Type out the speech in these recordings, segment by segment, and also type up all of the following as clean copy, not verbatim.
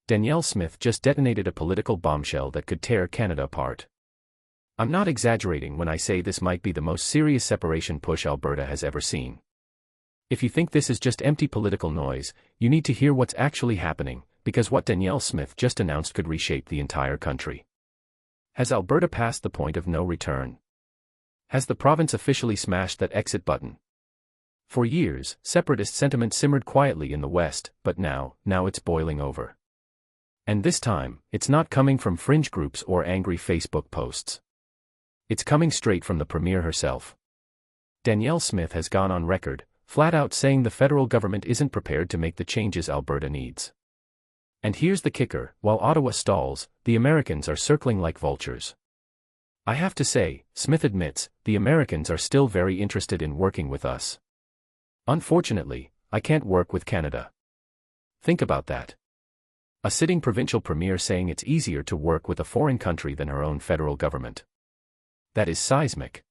Danielle Smith just detonated a political bombshell that could tear Canada apart. I'm not exaggerating when I say this might be the most serious separation push Alberta has ever seen. If you think this is just empty political noise, you need to hear what's actually happening, because what Danielle Smith just announced could reshape the entire country. Has Alberta passed the point of no return? Has the province officially smashed that exit button? For years, separatist sentiment simmered quietly in the West, but now it's boiling over. And this time, it's not coming from fringe groups or angry Facebook posts. It's coming straight from the Premier herself. Danielle Smith has gone on record, flat out saying the federal government isn't prepared to make the changes Alberta needs. And here's the kicker, while Ottawa stalls, the Americans are circling like vultures. I have to say, Smith admits, the Americans are still very interested in working with us. Unfortunately, I can't work with Canada. Think about that. A sitting provincial premier saying it's easier to work with a foreign country than her own federal government. That is seismic.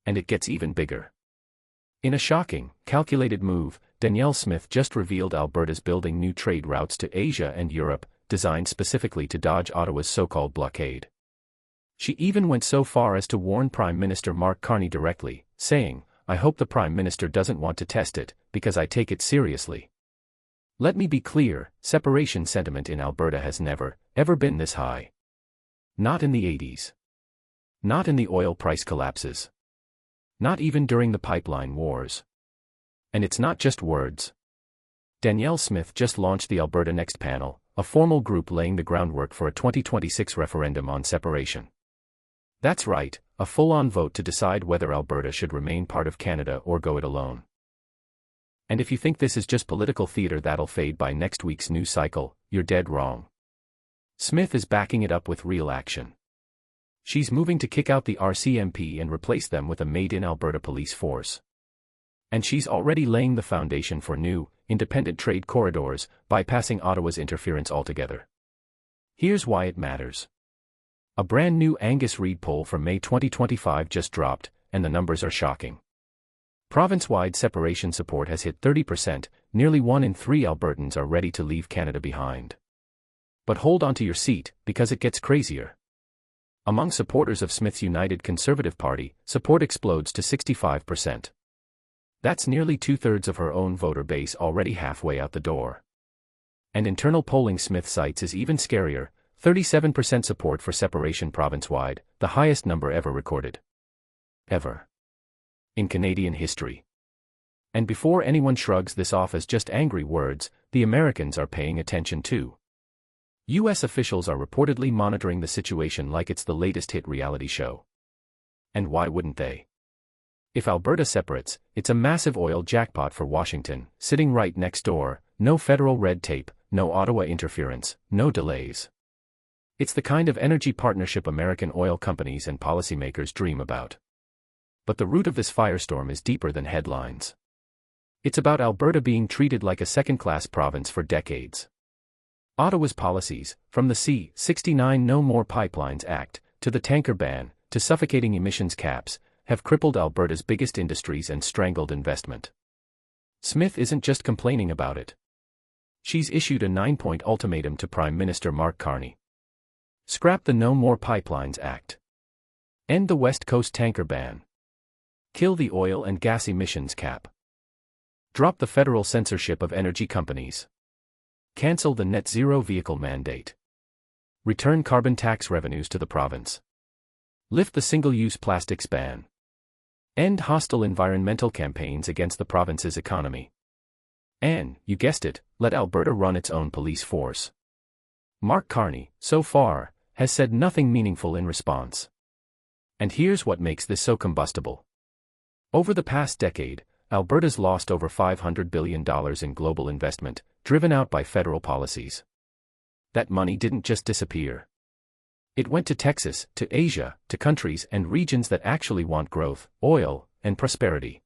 And it gets even bigger. In a shocking, calculated move, Danielle Smith just revealed Alberta's building new trade routes to Asia and Europe, designed specifically to dodge Ottawa's so-called blockade. She even went so far as to warn Prime Minister Mark Carney directly, saying, "I hope the Prime Minister doesn't want to test it, because I take it seriously." Let me be clear, separation sentiment in Alberta has never, ever been this high. Not in the 80s. Not in the oil price collapses. Not even during the pipeline wars. And it's not just words. Danielle Smith just launched the Alberta Next panel, a formal group laying the groundwork for a 2026 referendum on separation. That's right, a full-on vote to decide whether Alberta should remain part of Canada or go it alone. And if you think this is just political theater that'll fade by next week's news cycle, you're dead wrong. Smith is backing it up with real action. She's moving to kick out the RCMP and replace them with a made-in-Alberta police force. And she's already laying the foundation for new, independent trade corridors, bypassing Ottawa's interference altogether. Here's why it matters. A brand new Angus Reid poll from May 2025 just dropped, and the numbers are shocking. Province-wide separation support has hit 30%, nearly 1 in 3 Albertans are ready to leave Canada behind. But hold on to your seat, because it gets crazier. Among supporters of Smith's United Conservative Party, support explodes to 65%. That's nearly 2/3 of her own voter base already halfway out the door. And internal polling Smith cites is even scarier, 37% support for separation province-wide, the highest number ever recorded. Ever. In Canadian history. And before anyone shrugs this off as just angry words, the Americans are paying attention too. U.S. officials are reportedly monitoring the situation like it's the latest hit reality show. And why wouldn't they? If Alberta separates, it's a massive oil jackpot for Washington, sitting right next door, no federal red tape, no Ottawa interference, no delays. It's the kind of energy partnership American oil companies and policymakers dream about. But the root of this firestorm is deeper than headlines. It's about Alberta being treated like a second-class province for decades. Ottawa's policies, from the C-69 No More Pipelines Act, to the tanker ban, to suffocating emissions caps, have crippled Alberta's biggest industries and strangled investment. Smith isn't just complaining about it. She's issued a 9-point ultimatum to Prime Minister Mark Carney. Scrap the No More Pipelines Act. End the West Coast tanker ban. Kill the oil and gas emissions cap. Drop the federal censorship of energy companies. Cancel the net zero vehicle mandate. Return carbon tax revenues to the province. Lift the single-use plastics ban. End hostile environmental campaigns against the province's economy. And, you guessed it, let Alberta run its own police force. Mark Carney, so far, has said nothing meaningful in response. And here's what makes this so combustible. Over the past decade, Alberta's lost over $500 billion in global investment, driven out by federal policies. That money didn't just disappear. It went to Texas, to Asia, to countries and regions that actually want growth, oil, and prosperity.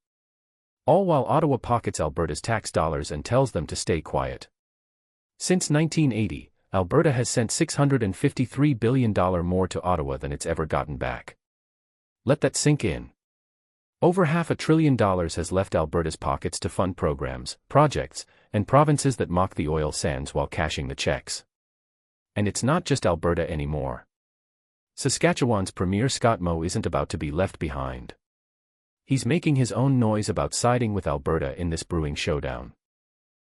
All while Ottawa pockets Alberta's tax dollars and tells them to stay quiet. Since 1980, Alberta has sent $653 billion more to Ottawa than it's ever gotten back. Let that sink in. Over $500 billion has left Alberta's pockets to fund programs, projects, and provinces that mock the oil sands while cashing the checks. And it's not just Alberta anymore. Saskatchewan's Premier Scott Moe isn't about to be left behind. He's making his own noise about siding with Alberta in this brewing showdown.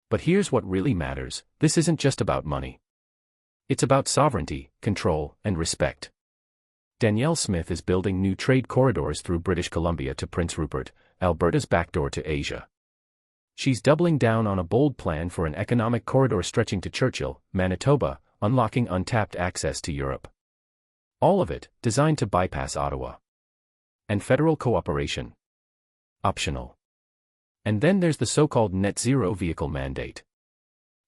But here's what really matters: this isn't just about money. It's about sovereignty, control, and respect. Danielle Smith is building new trade corridors through British Columbia to Prince Rupert, Alberta's backdoor to Asia. She's doubling down on a bold plan for an economic corridor stretching to Churchill, Manitoba, unlocking untapped access to Europe. All of it designed to bypass Ottawa. And federal cooperation? Optional. And then there's the so-called net zero vehicle mandate.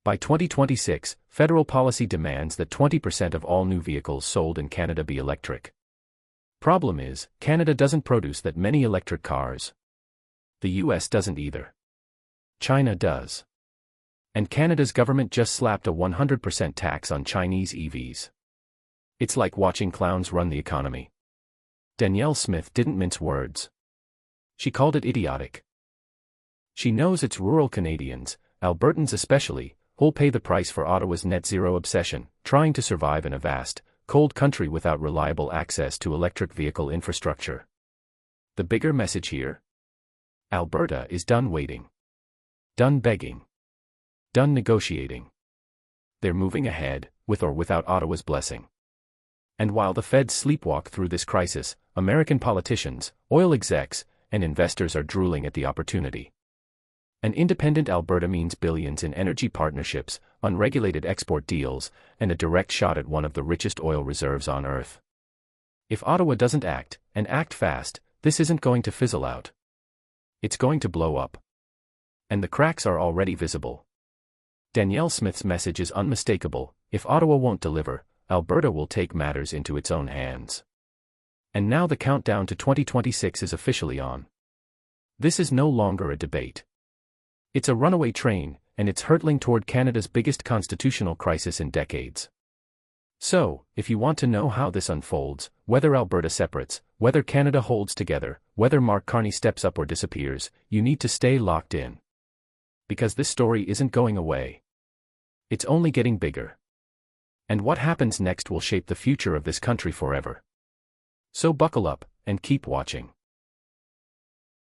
By 2026, federal policy demands that 20% of all new vehicles sold in Canada be electric. Problem is, Canada doesn't produce that many electric cars. The US doesn't either. China does. And Canada's government just slapped a 100% tax on Chinese EVs. It's like watching clowns run the economy. Danielle Smith didn't mince words. She called it idiotic. She knows it's rural Canadians, Albertans especially, who'll pay the price for Ottawa's net zero obsession, trying to survive in a vast, cold country without reliable access to electric vehicle infrastructure. The bigger message here? Alberta is done waiting. Done begging. Done negotiating. They're moving ahead, with or without Ottawa's blessing. And while the Feds sleepwalk through this crisis, American politicians, oil execs, and investors are drooling at the opportunity. An independent Alberta means billions in energy partnerships, unregulated export deals, and a direct shot at one of the richest oil reserves on Earth. If Ottawa doesn't act, and act fast, this isn't going to fizzle out. It's going to blow up. And the cracks are already visible. Danielle Smith's message is unmistakable: if Ottawa won't deliver, Alberta will take matters into its own hands. And now the countdown to 2026 is officially on. This is no longer a debate. It's a runaway train, and it's hurtling toward Canada's biggest constitutional crisis in decades. So, if you want to know how this unfolds, whether Alberta separates, whether Canada holds together, whether Mark Carney steps up or disappears, you need to stay locked in. Because this story isn't going away. It's only getting bigger. And what happens next will shape the future of this country forever. So buckle up, and keep watching.